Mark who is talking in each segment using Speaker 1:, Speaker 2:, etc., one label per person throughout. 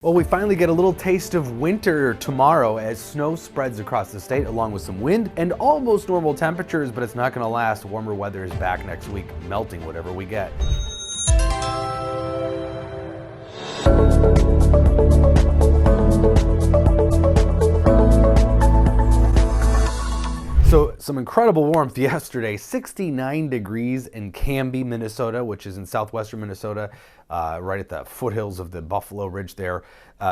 Speaker 1: Well, we finally get a little taste of winter tomorrow as snow spreads across the state along with some wind and almost normal temperatures, but it's not going to last. Warmer weather is back next week, melting whatever we get. So some incredible warmth yesterday, 69 degrees in Canby, Minnesota, which is in southwestern Minnesota, right at the foothills of the Buffalo Ridge there,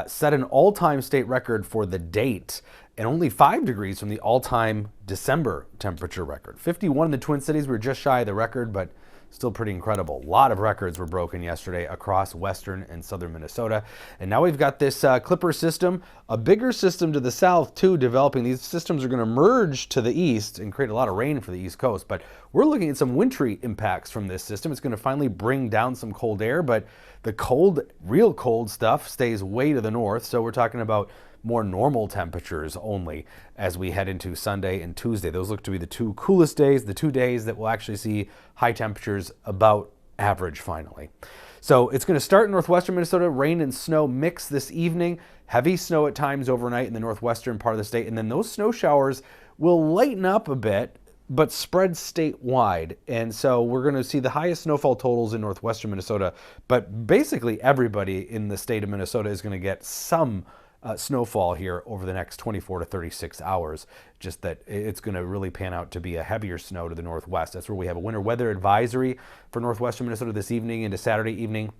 Speaker 1: set an all-time state record for the date and only 5 degrees from the all-time December temperature record. 51 in the Twin Cities, we were just shy of the record, but still pretty incredible. A lot of records were broken yesterday across western and southern Minnesota. And now we've got this Clipper system, a bigger system to the south too, developing. These systems are going to merge to the east and create a lot of rain for the East Coast. But we're looking at some wintry impacts from this system. It's going to finally bring down some cold air, but the cold, real cold stuff stays way to the north. So we're talking about more normal temperatures only as we head into Sunday and Tuesday. Those look to be the two coolest days, the 2 days that we'll actually see high temperatures about average finally. So it's going to start in northwestern Minnesota, rain and snow mix this evening, heavy snow at times overnight in the northwestern part of the state, and then those snow showers will lighten up a bit but spread statewide. And so we're going to see the highest snowfall totals in northwestern Minnesota, but basically everybody in the state of Minnesota is going to get some snowfall here over the next 24 to 36 hours. Just that it's going to really pan out to be a heavier snow to the northwest. That's where we have a winter weather advisory for northwestern Minnesota this evening into Saturday evening.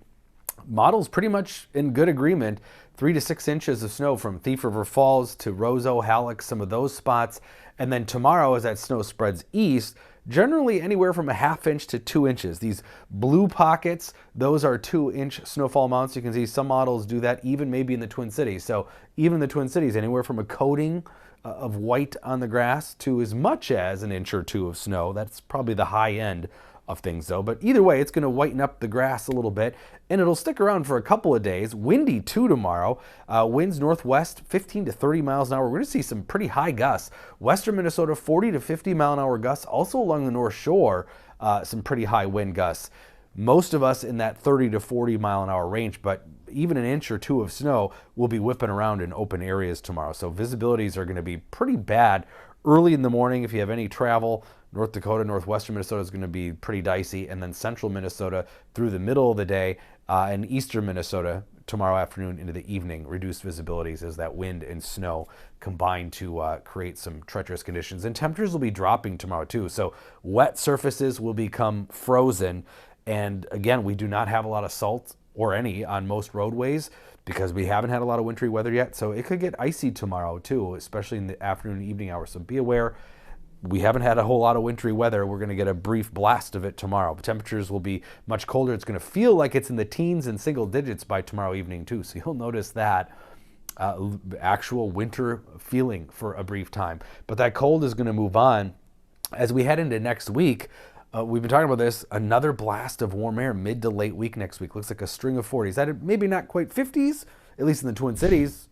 Speaker 1: Models pretty much in good agreement. 3 to 6 inches of snow from Thief River Falls to Roseau, Halleck, some of those spots. And then tomorrow, as that snow spreads east, generally anywhere from a ½ inch to 2 inches. These blue pockets, those are 2-inch snowfall amounts. You can see some models do that even maybe in the Twin Cities. So even in the Twin Cities, anywhere from a coating of white on the grass to as much as an inch or two of snow. That's probably the high end of things though, but either way, it's going to whiten up the grass a little bit, and it'll stick around for a couple of days. Windy too tomorrow. Winds northwest 15 to 30 miles an hour. We're going to see some pretty high gusts. Western Minnesota 40 to 50 mile an hour gusts. Also along the North Shore, some pretty high wind gusts. Most of us in that 30 to 40 mile an hour range, but even an inch or two of snow will be whipping around in open areas tomorrow. So visibilities are going to be pretty bad early in the morning if you have any travel. North Dakota, northwestern Minnesota is going to be pretty dicey, and then central Minnesota through the middle of the day, and eastern Minnesota tomorrow afternoon into the evening. Reduced visibilities as that wind and snow combine to create some treacherous conditions. And temperatures will be dropping tomorrow too. So wet surfaces will become frozen. And again, we do not have a lot of salt or any on most roadways because we haven't had a lot of wintry weather yet. So it could get icy tomorrow too, especially in the afternoon and evening hours. So be aware. We haven't had a whole lot of wintry weather. We're going to get a brief blast of it tomorrow. Temperatures will be much colder. It's going to feel like it's in the teens and single digits by tomorrow evening too. So you'll notice that actual winter feeling for a brief time. But that cold is going to move on as we head into next week. We've been talking about this, another blast of warm air mid to late week next week. Looks like a string of 40s. That maybe not quite 50s, at least in the Twin Cities.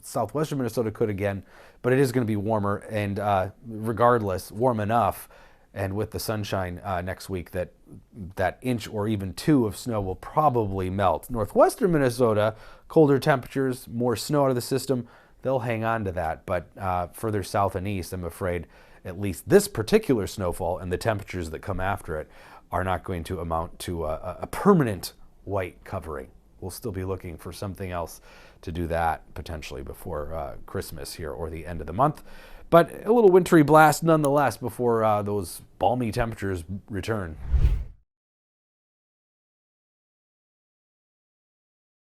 Speaker 1: Southwestern Minnesota could again, but it is going to be warmer, and regardless, warm enough. And with the sunshine next week, that inch or even 2 of snow will probably melt. Northwestern Minnesota, colder temperatures, more snow out of the system. They'll hang on to that, but further south and east, I'm afraid, at least this particular snowfall and the temperatures that come after it are not going to amount to a permanent white covering. We'll still be looking for something else to do that potentially before Christmas here or the end of the month. But a little wintry blast nonetheless before those balmy temperatures return.